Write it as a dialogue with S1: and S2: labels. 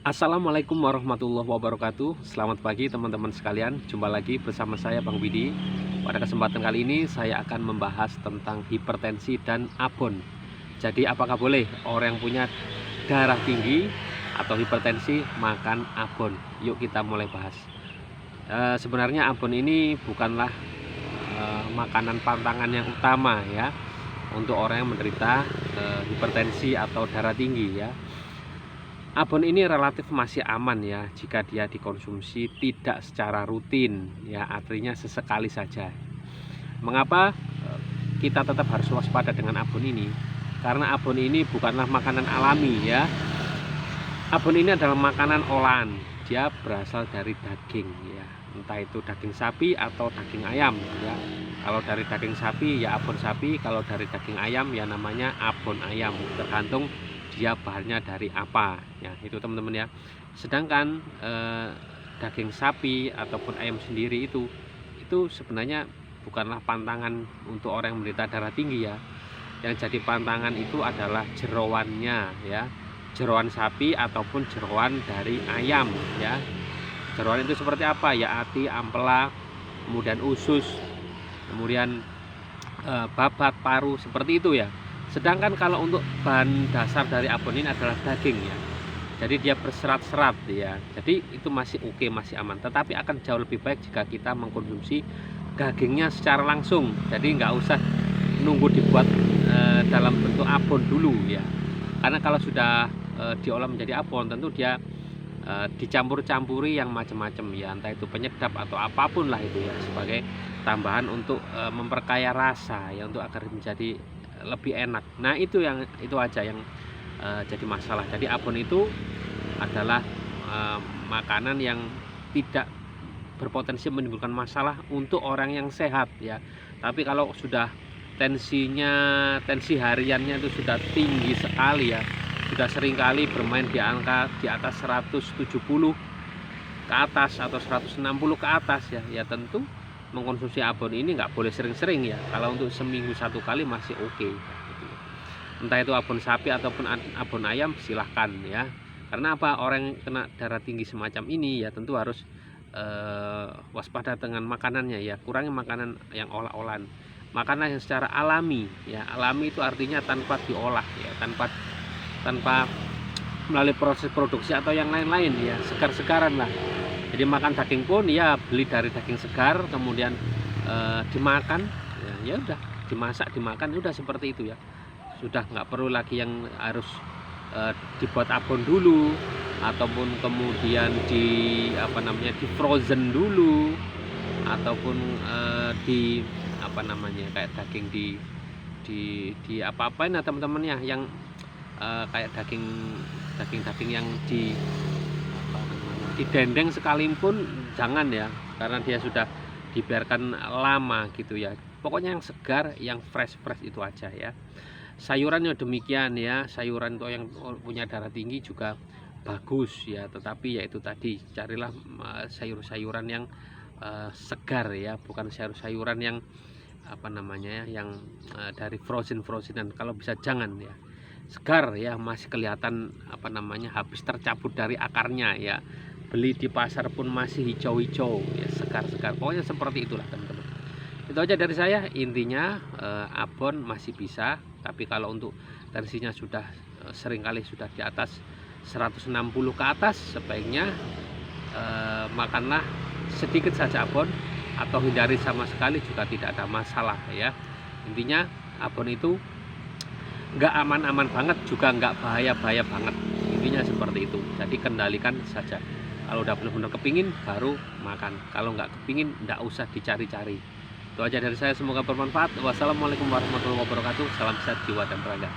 S1: Assalamualaikum warahmatullahi wabarakatuh. Selamat pagi teman-teman sekalian. Jumpa lagi bersama saya Bang Widi. Pada kesempatan kali ini saya akan membahas tentang hipertensi dan abon. Jadi apakah boleh orang yang punya darah tinggi atau hipertensi makan abon? Yuk kita mulai bahas. Sebenarnya abon ini bukanlah makanan pantangan yang utama ya untuk orang yang menderita hipertensi atau darah tinggi ya. Abon ini relatif masih aman ya jika dia dikonsumsi tidak secara rutin ya, artinya sesekali saja. Mengapa kita tetap harus waspada dengan abon ini? Karena abon ini bukanlah makanan alami ya. Abon ini adalah makanan olahan. Dia berasal dari daging ya, entah itu daging sapi atau daging ayam ya. Kalau dari daging sapi ya abon sapi, kalau dari daging ayam ya namanya abon ayam, tergantung dia bahannya dari apa ya, itu teman-teman ya. Sedangkan daging sapi ataupun ayam sendiri itu sebenarnya bukanlah pantangan untuk orang yang menderita darah tinggi ya. Yang jadi pantangan itu adalah jeroannya ya, jeroan sapi ataupun jeroan dari ayam ya. Jeroan itu seperti apa ya, hati, ampela, kemudian usus, kemudian babat, paru, seperti itu ya. Sedangkan kalau untuk bahan dasar dari abon ini adalah daging ya, jadi dia berserat-serat ya, jadi itu masih oke, masih aman. Tetapi akan jauh lebih baik jika kita mengkonsumsi dagingnya secara langsung, jadi nggak usah nunggu dibuat dalam bentuk abon dulu ya. Karena kalau sudah diolah menjadi abon, tentu dia dicampur-campuri yang macam-macam ya, entah itu penyedap atau apapun lah itu ya, sebagai tambahan untuk memperkaya rasa ya, untuk agar menjadi lebih enak. Nah itu aja yang jadi masalah. Jadi abon itu adalah makanan yang tidak berpotensi menimbulkan masalah untuk orang yang sehat ya. Tapi kalau sudah tensi hariannya itu sudah tinggi sekali ya, sudah seringkali bermain di angka di atas 170 ke atas atau 160 ke atas ya, ya tentu mengkonsumsi abon ini nggak boleh sering-sering ya. Kalau untuk seminggu satu kali masih oke. Entah itu abon sapi ataupun abon ayam silahkan ya. Karena apa, orang yang kena darah tinggi semacam ini ya tentu harus waspada dengan makanannya ya. Kurangi makanan yang olah-olahan, makanan yang secara alami ya. Alami itu artinya tanpa diolah ya, tanpa melalui proses produksi atau yang lain-lain ya, segar-segaran lah. Jadi makan daging pun ya beli dari daging segar, kemudian dimakan ya udah, dimasak dimakan, udah seperti itu ya. Sudah nggak perlu lagi yang harus dibuat abon dulu, ataupun kemudian di frozen dulu, ataupun kayak daging di apa-apain nah teman-teman ya, yang kayak daging yang didendeng sekalipun jangan ya, karena dia sudah dibiarkan lama gitu ya. Pokoknya yang segar, yang fresh itu aja ya. Sayurannya demikian ya, sayuran untuk yang punya darah tinggi juga bagus ya, tetapi ya itu tadi, carilah sayur-sayuran yang segar ya, bukan sayur-sayuran yang yang dari frozen-frozenan. Kalau bisa jangan ya, segar ya, masih kelihatan habis tercabut dari akarnya ya. Beli di pasar pun masih hijau-hijau ya, segar-segar. Pokoknya seperti itulah teman-teman. Itu aja dari saya. Intinya abon masih bisa, tapi kalau untuk tensinya sudah seringkali sudah di atas 160 ke atas, sebaiknya makanlah sedikit saja abon, atau hindari sama sekali juga tidak ada masalah ya. Intinya abon itu nggak aman-aman banget, juga nggak bahaya-bahaya banget. Intinya seperti itu. Jadi kendalikan saja. Kalau udah benar-benar kepingin baru makan, kalau nggak kepingin nggak usah dicari-cari. Itu aja dari saya, semoga bermanfaat. Wassalamualaikum warahmatullahi wabarakatuh. Salam sehat jiwa dan raga.